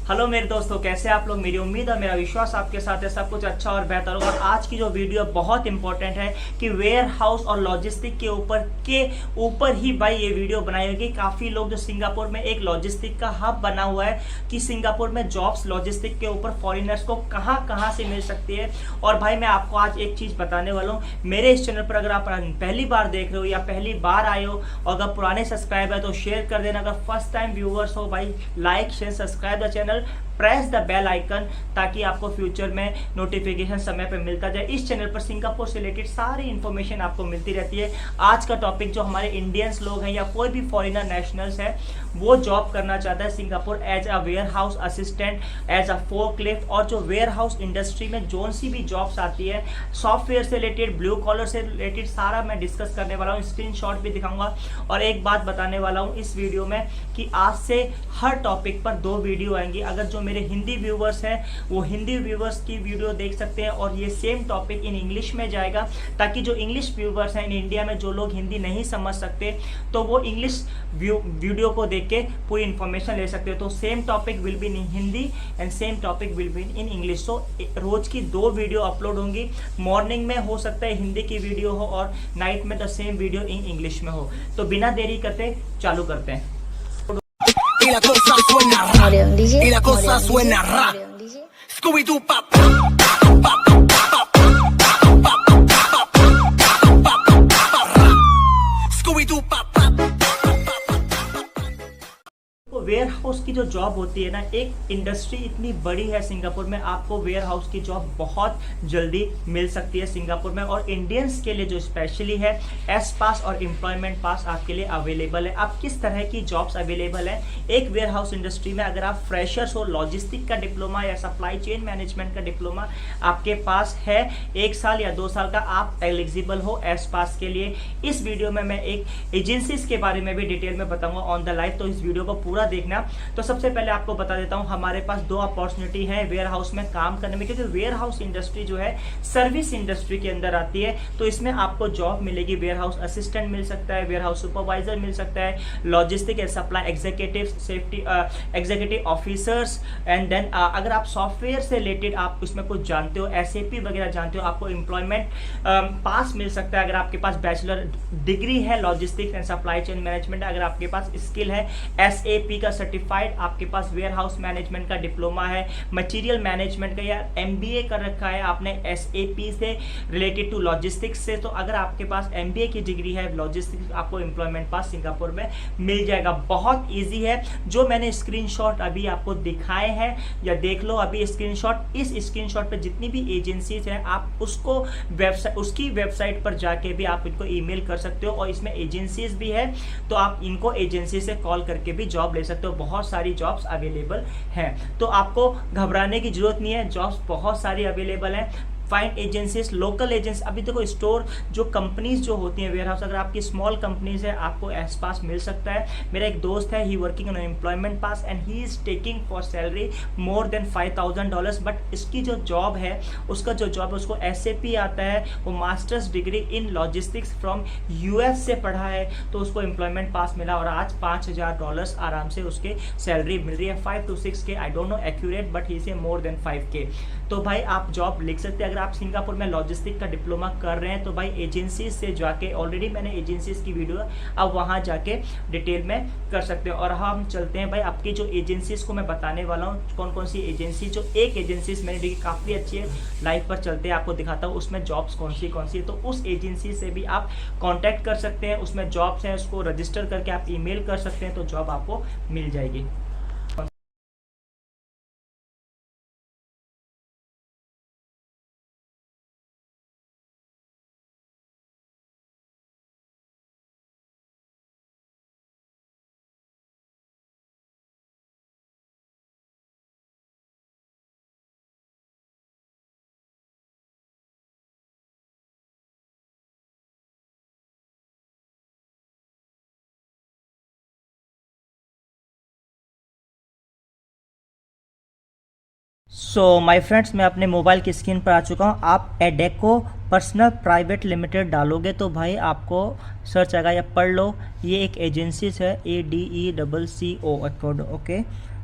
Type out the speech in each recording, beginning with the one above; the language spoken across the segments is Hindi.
हेलो मेरे दोस्तों, कैसे आप लोग। मेरी उम्मीद और मेरा विश्वास आपके साथ है सब कुछ अच्छा और बेहतर होगा। आज की जो वीडियो बहुत इंपॉर्टेंट है कि वेयर हाउस और लॉजिस्टिक के ऊपर ही भाई ये वीडियो बनाई होगी। काफ़ी लोग जो सिंगापुर में एक लॉजिस्टिक का हब बना हुआ है कि सिंगापुर में जॉब्स लॉजिस्टिक के ऊपर फॉरेनर्स को कहाँ कहाँ से मिल सकती है। और भाई मैं आपको आज एक चीज़ बताने वाला हूँ। मेरे इस चैनल पर अगर आप पहली बार देख रहे हो या पहली बार आए हो और अगर पुराने सब्सक्राइबर है तो शेयर कर देना। अगर फर्स्ट टाइम व्यूअर्स हो भाई, like share subscribe the channel, press the bell icon ताकि आपको फ्यूचर में नोटिफिकेशन समय पर मिलता जाए। इस चैनल पर सिंगापुर से रिलेटेड सारी इन्फॉर्मेशन आपको मिलती रहती है। आज का टॉपिक जो हमारे इंडियंस लोग हैं या कोई भी फॉरेनर नेशनल्स है वो जॉब करना चाहता है Singapore as a warehouse assistant, as a forklift, और जो वेयर हाउस इंडस्ट्री में जो सी भी जॉब्स आती है सॉफ्टवेयर से रिलेटेड, ब्लू कॉलर से रिलेटेड, सारा मैं डिस्कस करने वाला हूँ। स्क्रीनशॉट भी दिखाऊंगा और एक बात बताने वाला हूँ इस वीडियो में कि आज से हर टॉपिक पर 2 वीडियो आएंगी। अगर जो मेरे हिंदी व्यूवर्स हैं वो हिंदी व्यूवर्स की वीडियो देख सकते हैं और ये सेम टॉपिक इन इंग्लिश में जाएगा ताकि जो इंग्लिश व्यूवर्स हैं इन इंडिया में, जो लोग हिंदी नहीं समझ सकते तो वो इंग्लिश वीडियो को देख के पूरी इंफॉर्मेशन ले सकते हो। तो same topic will be in Hindi and same topic will be in English. So रोज की 2 वीडियो अपलोड होंगी। मॉर्निंग में हो सकता है हिंदी की वीडियो हो और नाइट में the same video in English में हो। तो बिना देरी करते चालू करते हैं। Y la cosa suena ra. Y la cosa suena ra. Scooby-Doo pop. Scooby-Doo pop. Warehouse की जो जॉब होती है ना, एक इंडस्ट्री इतनी बड़ी है सिंगापुर में, आपको वेयर हाउस की जॉब बहुत जल्दी मिल सकती है सिंगापुर में। और इंडियंस के लिए जो स्पेशली है एस पास और एम्प्लॉयमेंट पास आपके लिए अवेलेबल है। अब किस तरह की जॉब्स अवेलेबल है एक वेयर हाउस इंडस्ट्री में? अगर आप फ्रेशर्स हो, लॉजिस्टिक का डिप्लोमा या सप्लाई चेन मैनेजमेंट का डिप्लोमा आपके पास है 1 साल या 2 साल का, आप एलिजिबल हो एस पास के लिए। इस वीडियो में मैं एक एजेंसीज के बारे में भी डिटेल में बताऊंगा ऑन द लाइव, तो इस वीडियो को पूरा देखना। तो सबसे पहले आपको बता देता हूं हमारे पास 2 अपॉर्चुनिटी है वेयर हाउस में काम करने में, क्योंकि वेयर हाउस इंडस्ट्री जो है सर्विस इंडस्ट्री के अंदर आती है। तो इसमें आपको जॉब मिलेगी, वेयर हाउस असिस्टेंट मिल सकता है, वेयर हाउस सुपरवाइजर मिल सकता है, logistic and supply executive, safety executive officers, and then अगर आप सॉफ्टवेयर से रिलेटेड आप उसमें कुछ जानते हो, SAP वगैरह जानते हो, आपको एम्प्लॉयमेंट पास मिल सकता है। अगर आपके पास बैचलर डिग्री है logistics and supply chain management, अगर आपके पास स्किल है SAP का सर्टिफाइड, आपके पास वेयर हाउस मैनेजमेंट का डिप्लोमा है, मटेरियल मैनेजमेंट का या MBA कर रखा है आपने SAP से रिलेटेड टू लॉजिस्टिक्स से, तो अगर आपके पास MBA की डिग्री है लॉजिस्टिक्स, आपको एम्प्लॉयमेंट पास सिंगापुर में मिल जाएगा। बहुत इजी है। जो मैंने स्क्रीनशॉट अभी आपको दिखाए हैं या देख लो अभी स्क्रीनशॉट, इस स्क्रीनशॉट पे जितनी भी एजेंसीज हैं आप उसको उसकी वेबसाइट पर जाके भी आप इनको ईमेल कर सकते हो और इसमें एजेंसीज भी है तो आप इनको एजेंसी से कॉल करके भी जॉब ले सकते हो। तो बहुत सारी जॉब्स अवेलेबल हैं, तो आपको घबराने की जरूरत नहीं है। जॉब्स बहुत सारी अवेलेबल हैं। Find agencies, local agency. अभी देखो स्टोर जो कंपनीज जो होती हैं वेयर हाउस, अगर आपकी स्मॉल कंपनीज है आपको एस पास मिल सकता है। मेरा एक दोस्त है, he working on employment pass and he is taking for salary more than $5,000। But इसकी जो जॉब है उसका जो जॉब है उसको SAP आता है, वो masters degree in logistics from US से पढ़ा है, तो उसको एम्प्लॉयमेंट पास मिला और आज $5,000 आराम से उसके सैलरी मिल रही है। 5 to 6K, I don't know accurate, but he से मोर देन 5K। तो भाई आप जॉब लिख सकते हैं। अगर आप सिंगापुर में लॉजिस्टिक का डिप्लोमा कर रहे हैं तो भाई एजेंसीज से जाके, ऑलरेडी मैंने एजेंसीज की वीडियो अब वहां जाके डिटेल में कर सकते हैं। और हम चलते हैं भाई आपकी जो एजेंसीज को मैं बताने वाला हूं कौन कौन सी एजेंसी, जो एक एजेंसीज मैंने देखी काफ़ी अच्छी है, लाइव पर चलते हैं आपको दिखाता हूँ उसमें जॉब्स कौन सी है। तो उस एजेंसी से भी आप कॉन्टैक्ट कर सकते हैं, उसमें जॉब्स हैं उसको रजिस्टर करके आप ईमेल कर सकते हैं तो जॉब आपको मिल जाएगी। सो माय फ्रेंड्स, मैं अपने मोबाइल की स्क्रीन पर आ चुका हूँ। आप एडेको पर्सनल प्राइवेट लिमिटेड डालोगे तो भाई आपको सर्च आएगा, या पढ़ लो, ये एक एजेंसी है ADECCO अकॉर्ड, ओके।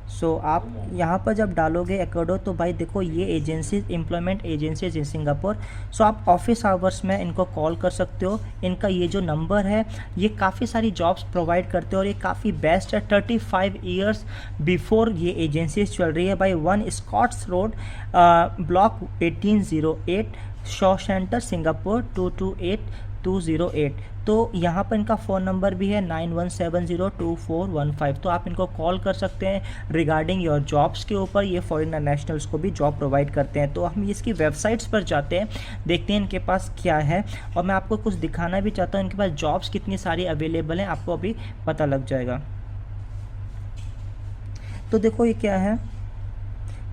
सो आप यहाँ पर जब डालोगे एकोडो तो भाई देखो ये agencies employment agencies in Singapore. So आप ऑफिस आवर्स में इनको कॉल कर सकते हो। इनका ये जो नंबर है ये काफ़ी सारी जॉब्स प्रोवाइड करते हो और ये काफ़ी बेस्ट है। 35 ईयर्स बिफोर ये एजेंसीज चल रही है भाई। 1 Scotts road block 1808 Shaw centre Singapore 228208। तो यहाँ पर इनका फ़ोन नंबर भी है 91702415। तो आप इनको कॉल कर सकते हैं रिगार्डिंग योर जॉब्स के ऊपर। ये फॉरेनर नेशनल्स को भी जॉब प्रोवाइड करते हैं। तो हम इसकी वेबसाइट्स पर जाते हैं, देखते हैं इनके पास क्या है, और मैं आपको कुछ दिखाना भी चाहता हूँ इनके पास जॉब्स कितनी सारी अवेलेबल हैं, आपको अभी पता लग जाएगा। तो देखो ये क्या है,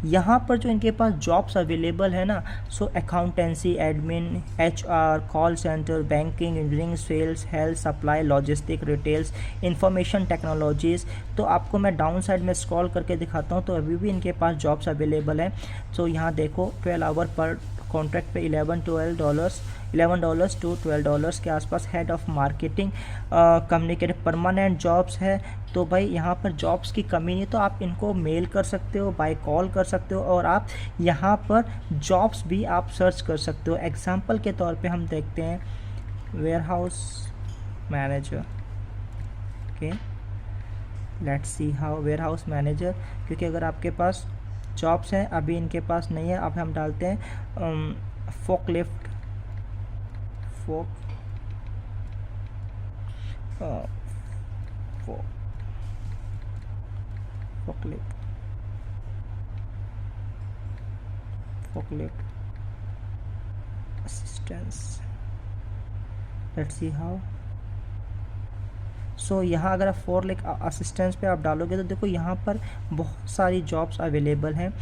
यहाँ पर जो इनके पास जॉब्स अवेलेबल है ना, so accountancy, admin, HR, call centre, banking, engineering, sales, health, supply, logistic, retails, information technologies. तो आपको मैं डाउन साइड में स्क्रॉल करके दिखाता हूँ, तो अभी भी इनके पास जॉब्स अवेलेबल हैं। सो यहाँ देखो 12 आवर पर कॉन्ट्रैक्ट पे $11 टू $12 के आसपास। Head of marketing communicative permanent jobs है। तो भाई यहाँ पर जॉब्स की कमी नहीं, तो आप इनको मेल कर सकते हो, बाय कॉल कर सकते हो, और आप यहाँ पर जॉब्स भी आप सर्च कर सकते हो। एग्जांपल के तौर पे हम देखते हैं warehouse manager. Okay, let's see how warehouse manager, क्योंकि अगर आपके पास जॉब्स हैं, अभी इनके पास नहीं है। अब हम डालते हैं forklift forklift assistance. Let's see how. So यहाँ अगर आप फोकलिफ्ट असिस्टेंस पे आप डालोगे तो देखो यहाँ पर बहुत सारी जॉब्स अवेलेबल हैं।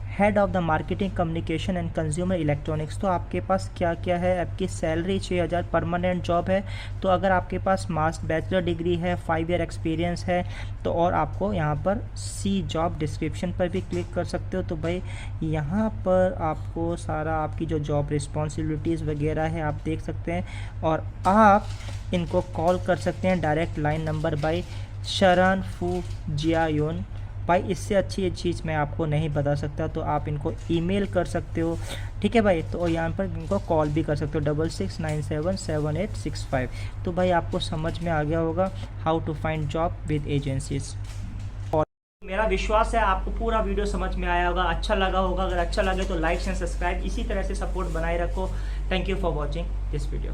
Head of the marketing communication and consumer electronics. तो आपके पास क्या क्या है, आपकी सैलरी 6000, परमानेंट जॉब है। तो अगर आपके पास बैचलर डिग्री है, 5 ईयर एक्सपीरियंस है, तो और आपको यहाँ पर सी जॉब डिस्क्रिप्शन पर भी क्लिक कर सकते हो। तो भाई यहाँ पर आपको सारा आपकी जो जॉब रिस्पॉन्सिबिलिटीज़ वगैरह है आप देख सकते हैं, और आप इनको कॉल कर सकते हैं डायरेक्ट लाइन नंबर बाई शरण फू जियायोन। भाई इससे अच्छी चीज़ मैं आपको नहीं बता सकता, तो आप इनको ईमेल कर सकते हो, ठीक है भाई। तो यहाँ पर इनको कॉल भी कर सकते हो 66977865। तो भाई आपको समझ में आ गया होगा how to find job with agencies. और मेरा विश्वास है आपको पूरा वीडियो समझ में आया होगा, अच्छा लगा होगा। अगर अच्छा लगे तो लाइक एंड सब्सक्राइब, इसी तरह से सपोर्ट बनाए रखो। Thank you for watching this video.